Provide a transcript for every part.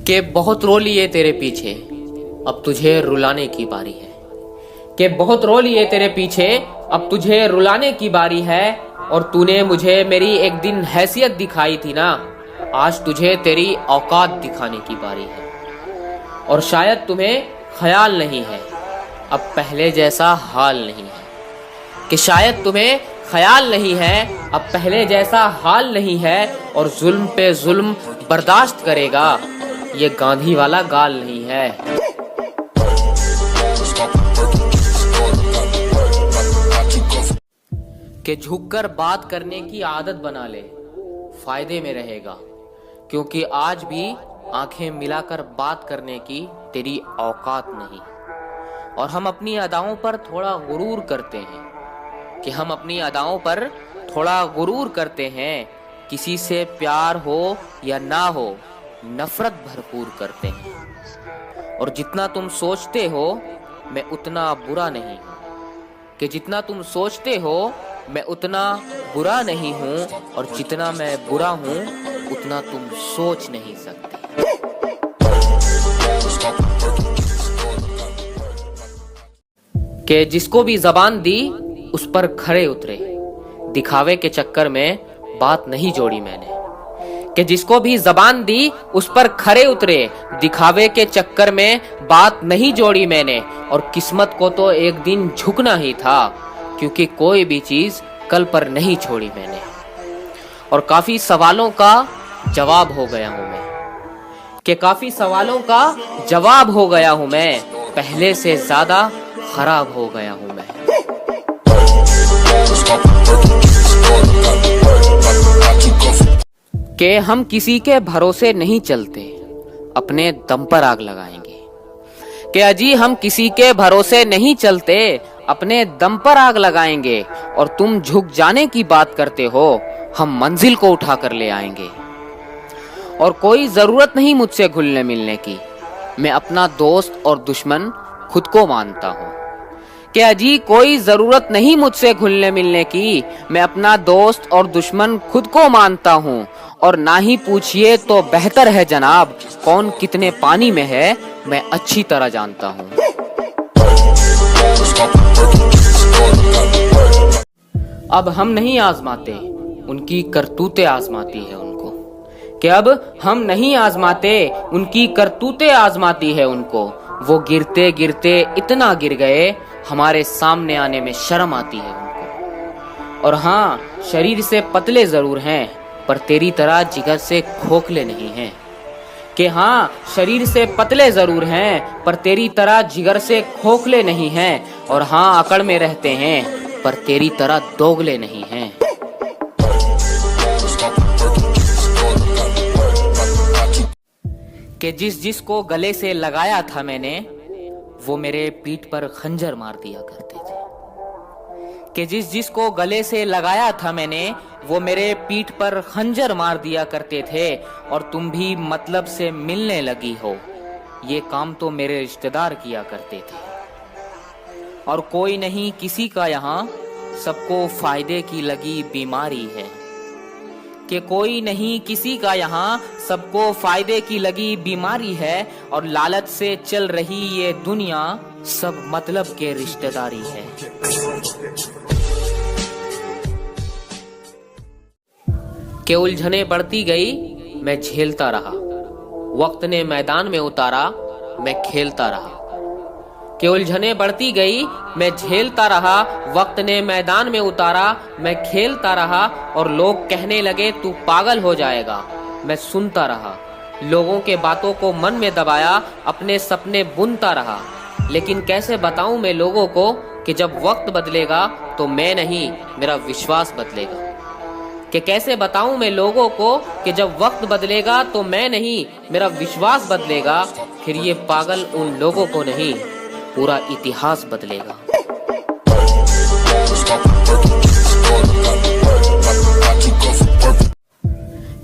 कि बहुत रो लिए तेरे पीछे, अब तुझे रुलाने की बारी है। कि बहुत रो लिए तेरे पीछे, अब तुझे रुलाने की बारी है। और तूने मुझे मेरी एक दिन हैसियत दिखाई थी ना, आज तुझे तेरी औकात दिखाने की बारी है। और शायद तुम्हें ख्याल नहीं है, अब पहले जैसा हाल नहीं है। कि शायद तुम्हें ख्याल नहीं है, अब पहले जैसा हाल नहीं है। और जुल्म पे जुल्म बर्दाश्त करेगा, ये गांधी वाला गाल नहीं है। कि झुककर बात करने की आदत बना ले, फायदे में रहेगा। क्योंकि आज भी आंखें मिलाकर बात करने की तेरी औकात नहीं। और हम अपनी अदाओं पर थोड़ा गुरूर करते हैं, कि हम अपनी अदाओं पर थोड़ा गुरूर करते हैं। किसी से प्यार हो या ना हो, नफरत भरपूर करते हैं। और जितना तुम सोचते हो मैं उतना बुरा नहीं हूँ। कि जितना तुम सोचते हो मैं उतना बुरा नहीं हूँ। और जितना मैं बुरा हूँ उतना तुम सोच नहीं सकते। कि जिसको भी जबान दी उस पर खरे उतरे, दिखावे के चक्कर में बात नहीं जोड़ी मैंने। कि जिसको भी जबान दी उस पर खरे उतरे, दिखावे के चक्कर में बात नहीं जोड़ी मैंने। और किस्मत को तो एक दिन झुकना ही था, क्योंकि कोई भी चीज कल पर नहीं छोड़ी मैंने। और काफी सवालों का जवाब हो गया हूं मैं। कि काफी सवालों का जवाब हो गया हूं मैं, पहले से ज्यादा खराब हो गया हूं मैं। कि हम किसी के भरोसे नहीं चलते, अपने दम पर आग लगाएंगे। कि अजी हम किसी के भरोसे नहीं चलते, अपने दम पर आग लगाएंगे। और तुम झुक जाने की बात करते हो, हम मंजिल को उठा कर ले आएंगे। और कोई जरूरत नहीं मुझसे घुलने मिलने की, मैं अपना दोस्त और दुश्मन खुद को मानता हूँ। कि अजी कोई जरूरत नहीं मुझसे घुलने मिलने की, मैं अपना दोस्त और दुश्मन खुद को मानता हूँ। और ना ही पूछिए तो बेहतर है जनाब, कौन कितने पानी में है मैं अच्छी तरह जानता हूँ। अब हम नहीं आजमाते, उनकी करतूतें आजमाती है उनको। कि अब हम नहीं आजमाते, उनकी करतूतें आजमाती है उनको। वो गिरते गिरते इतना गिर गए, हमारे सामने आने में शर्म आती है उनको। और हाँ, शरीर से पतले जरूर हैं, पर तेरी तरह जिगर से खोखले नहीं हैं। कि हाँ, शरीर से पतले जरूर हैं, पर तेरी तरह जिगर से खोखले नहीं हैं। और हाँ, अकड़ में रहते हैं, पर तेरी तरह दोगले नहीं हैं। कि जिस को गले से लगाया था मैंने, वो मेरे पीठ पर खंजर मार दिया करते थे। कि जिस को गले से लगाया था मैंने, वो मेरे पीठ पर खंजर मार दिया करते थे। और तुम भी मतलब से मिलने लगी हो, ये काम तो मेरे रिश्तेदार किया करते थे। और कोई नहीं किसी का यहाँ, सबको फायदे की लगी बीमारी है। कि कोई नहीं किसी का यहाँ, सबको फायदे की लगी बीमारी है। और लालच से चल रही ये दुनिया, सब मतलब के रिश्तेदारी है। कि उलझने बढ़ती गई, मैं झेलता रहा, वक्त ने मैदान में उतारा, मैं खेलता रहा। कि उलझने बढ़ती गई, मैं झेलता रहा, वक्त ने मैदान में उतारा, मैं खेलता रहा। और लोग कहने लगे तू पागल हो जाएगा, मैं सुनता रहा। लोगों के बातों को मन में दबाया, अपने सपने बुनता रहा। लेकिन कैसे बताऊं मैं लोगों को, कि जब वक्त बदलेगा तो मैं नहीं, मेरा विश्वास बदलेगा। कि कैसे बताऊं मैं लोगों को, कि जब वक्त बदलेगा तो मैं नहीं, मेरा विश्वास बदलेगा। फिर ये पागल उन लोगों को नहीं, पूरा इतिहास बदलेगा।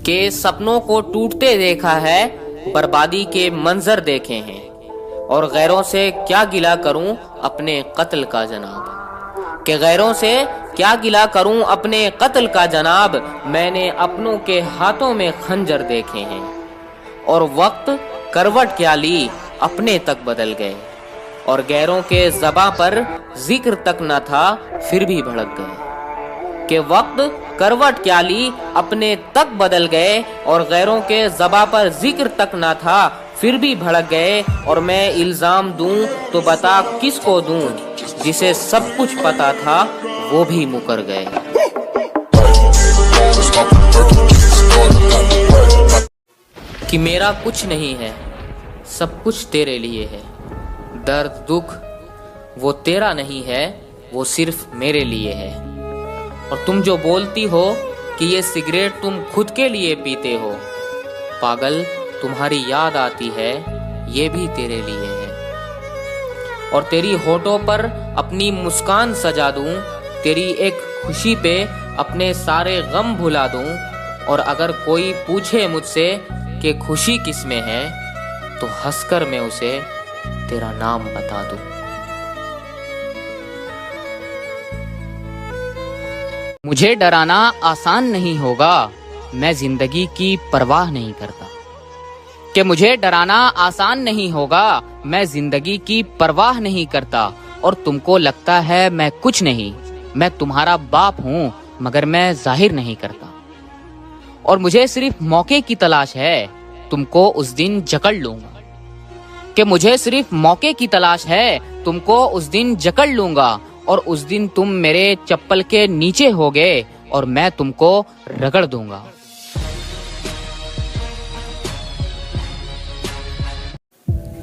के सपनों को टूटते देखा है, बर्बादी के मंजर देखे हैं। और गैरों से क्या गिला करूं अपने कत्ल का जनाब। कि गैरों से क्या गिला करूं अपने कत्ल का जनाब, मैंने अपनों के हाथों में खंजर देखे हैं। और वक्त करवट क्या ली अपने तक बदल गए, और गैरों के ज़बां पर जिक्र तक न था फिर भी भड़क गए। कि वक्त करवट क्या ली अपने तक बदल गए, और गैरों के ज़बां पर जिक्र तक न था फिर भी भड़क गए। और मैं इल्जाम दूं तो बता किसको दूं, जिसे सब कुछ पता था वो भी मुकर गए। कि मेरा कुछ नहीं है सब कुछ तेरे लिए है, दर्द दुख वो तेरा नहीं है वो सिर्फ मेरे लिए है। और तुम जो बोलती हो कि ये सिगरेट तुम खुद के लिए पीते हो, पागल तुम्हारी याद आती है ये भी तेरे लिए है। और तेरी होठों पर अपनी मुस्कान सजा दूं, तेरी एक खुशी पे अपने सारे गम भुला दूं। और अगर कोई पूछे मुझसे कि खुशी किस में है, तो हंसकर मैं उसे तेरा नाम बता दूं। मुझे डराना आसान नहीं होगा, मैं जिंदगी की परवाह नहीं करता। कि मुझे डराना आसान नहीं होगा, मैं जिंदगी की परवाह नहीं करता। और तुमको लगता है मैं कुछ नहीं, मैं तुम्हारा बाप हूँ मगर मैं जाहिर नहीं करता। और मुझे सिर्फ मौके की तलाश है, तुमको उस दिन जकड़ लूंगा। कि मुझे सिर्फ मौके की तलाश है, तुमको उस दिन जकड़ लूंगा। और उस दिन तुम मेरे चप्पल के नीचे होगे और मैं तुमको रगड़ दूंगा।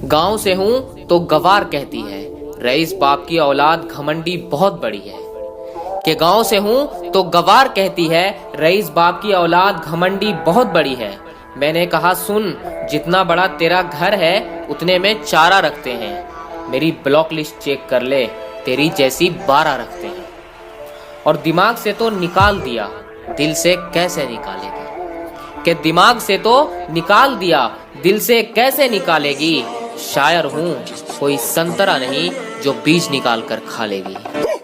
गांव से हूं तो गवार कहती है, रईस बाप की औलाद घमंडी बहुत बड़ी है। कि गांव से हूं तो गवार कहती है, रईस बाप की औलाद घमंडी बहुत बड़ी है। मैंने कहा सुन, जितना बड़ा तेरा घर है उतने में चारा रखते हैं। मेरी ब्लॉक लिस्ट चेक कर ले, तेरी जैसी 12 रखते हैं। और दिमाग से तो निकाल दिया, दिल से कैसे निकालेगी। कि दिमाग से तो निकाल दिया, दिल से कैसे निकालेगी। शायर हूँ कोई संतरा नहीं जो बीज निकाल कर खा लेगी।